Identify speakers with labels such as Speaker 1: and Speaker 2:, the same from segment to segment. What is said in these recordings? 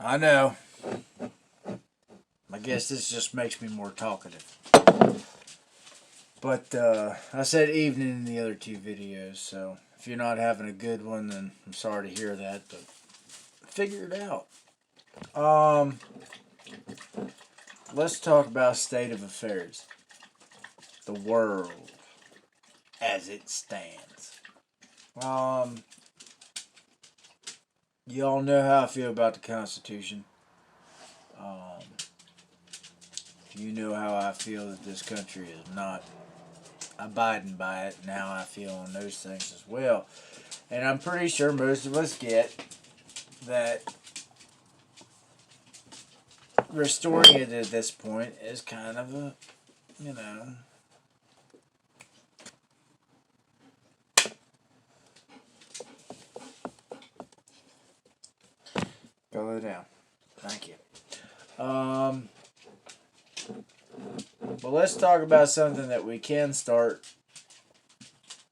Speaker 1: I know. I guess this just makes me more talkative. But I said evening in the other two videos, so if you're not having a good one, then I'm sorry to hear that, but figure it out. Um, let's talk about state of affairs. The world as it stands. Um, you all know how I feel about the Constitution. Um, you know how I feel that this country is not abiding by it, and how I feel on those things as well. And I'm pretty sure most of us get that restoring it at this point is kind of a, you know, go down. Thank you. But let's talk about something that we can start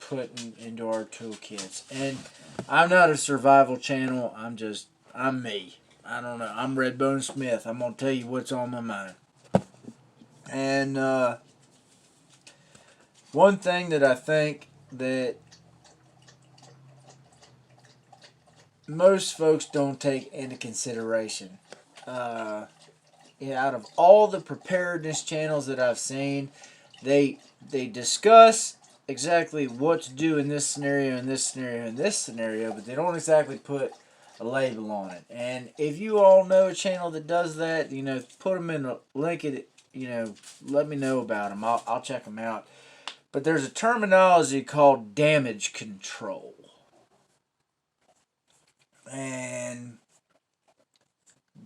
Speaker 1: putting into our toolkits. And I'm not a survival channel. I'm me. I don't know. I'm Redbone Smith. I'm gonna tell you what's on my mind. And one thing that I think that most folks don't take into consideration, out of all the preparedness channels that I've seen, they discuss exactly what to do in this scenario, in this scenario, in this scenario, but they don't exactly put a label on it. And if you all know a channel that does that, put them in a link it, let me know about them. I'll check them out. But there's a terminology called damage control. And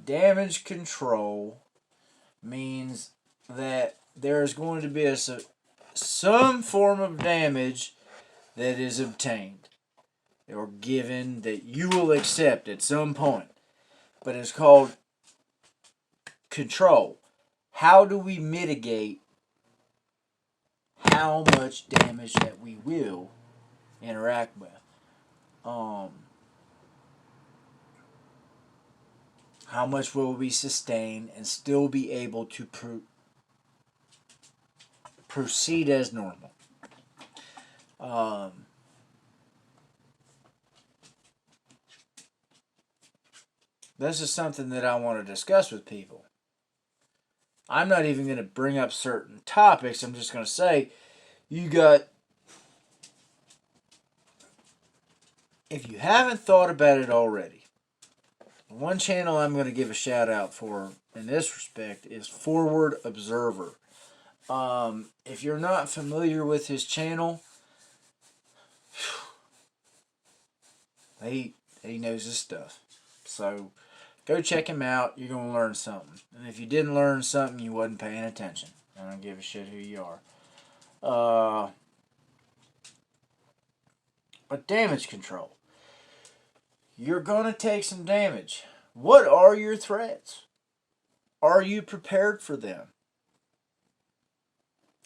Speaker 1: damage control means that there is going to be some form of damage that is obtained or given that you will accept at some point. But it's called control. How do we mitigate how much damage that we will interact with? How much will we sustain and still be able to proceed as normal? This is something that I want to discuss with people. I'm not even going to bring up certain topics. I'm just going to say, if you haven't thought about it already, one channel I'm going to give a shout out for in this respect is Forward Observer. If you're not familiar with his channel, he knows his stuff. So go check him out. You're going to learn something. And if you didn't learn something, you wasn't paying attention. I don't give a shit who you are. But damage control. You're going to take some damage. What are your threats? Are you prepared for them?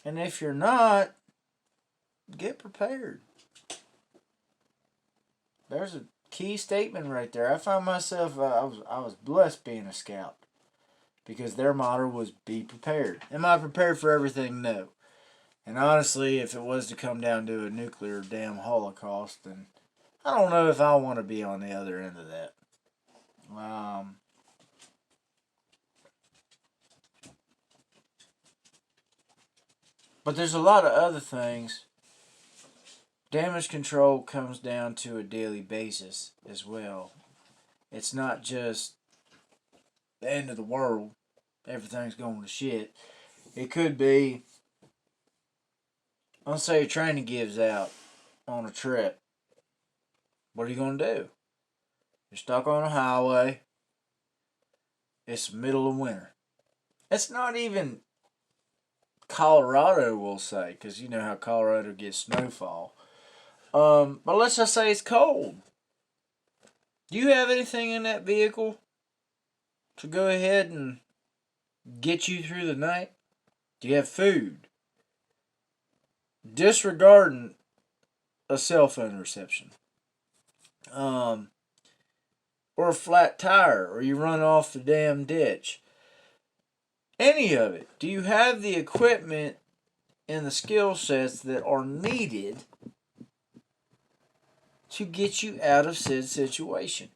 Speaker 1: And if you're not, get prepared. There's a key statement right there. I found myself, I was blessed being a scout, because their motto was be prepared. Am I prepared for everything? No. And honestly, if it was to come down to a nuclear damn holocaust, then I don't know if I want to be on the other end of that. But there's a lot of other things. Damage control comes down to a daily basis as well. It's not just the end of the world, everything's going to shit. It could be, let's say a training gives out on a trip. What are you going to do? You're stuck on a highway. It's the middle of winter. It's not even Colorado, we'll say, because you know how Colorado gets snowfall. But let's just say it's cold. Do you have anything in that vehicle to go ahead and get you through the night? Do you have food? Disregarding a cell phone reception. or a flat tire, or you run off the damn ditch. Any of it. Do you have the equipment and the skill sets that are needed to get you out of said situation?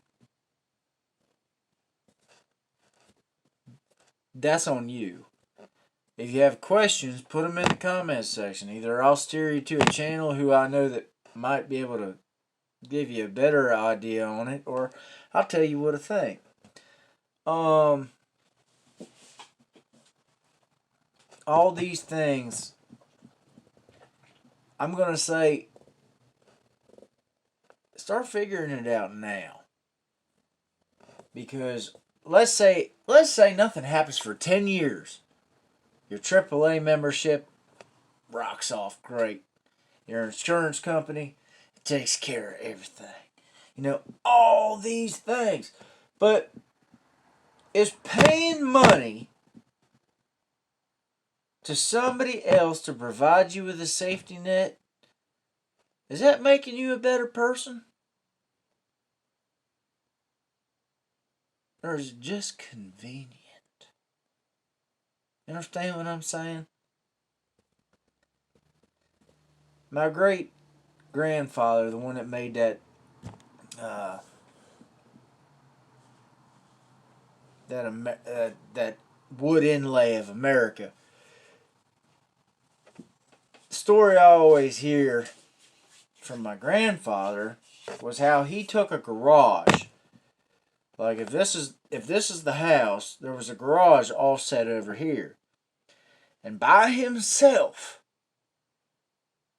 Speaker 1: That's on you. If you have questions, put them in the comments section. Either I'll steer you to a channel who I know that might be able to give you a better idea on it, or I'll tell you what I think. All these things, I'm going to say, start figuring it out now. Because let's say nothing happens for 10 years. Your AAA membership rocks off great. Your insurance company takes care of everything. You know, all these things. But is paying money to somebody else to provide you with a safety net, is that making you a better person? Or is it just convenient? You understand what I'm saying? My great grandfather, the one that made that that wood inlay of America. The story I always hear from my grandfather was how he took a garage. Like if this is the house, there was a garage all set over here. And by himself,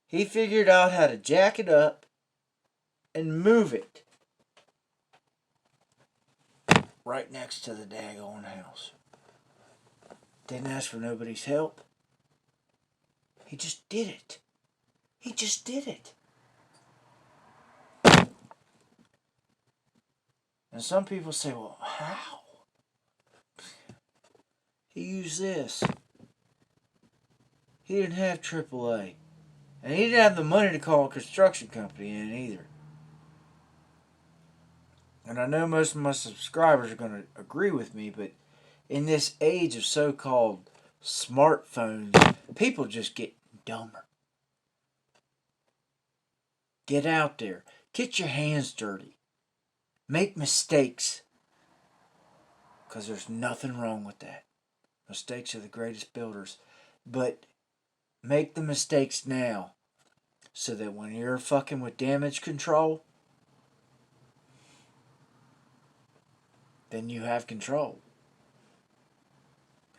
Speaker 1: he figured out how to jack it up and move it right next to the daggone house. Didn't ask for nobody's help. He just did it. He just did it. And some people say, well, how? He used this. He didn't have AAA. And he didn't have the money to call a construction company in either. And I know most of my subscribers are going to agree with me, but in this age of so-called smartphones, people just get dumber. Get out there. Get your hands dirty. Make mistakes. Because there's nothing wrong with that. Mistakes are the greatest builders. But make the mistakes now, so that when you're fucking with damage control, then you have control.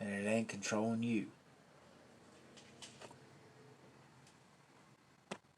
Speaker 1: And it ain't controlling you.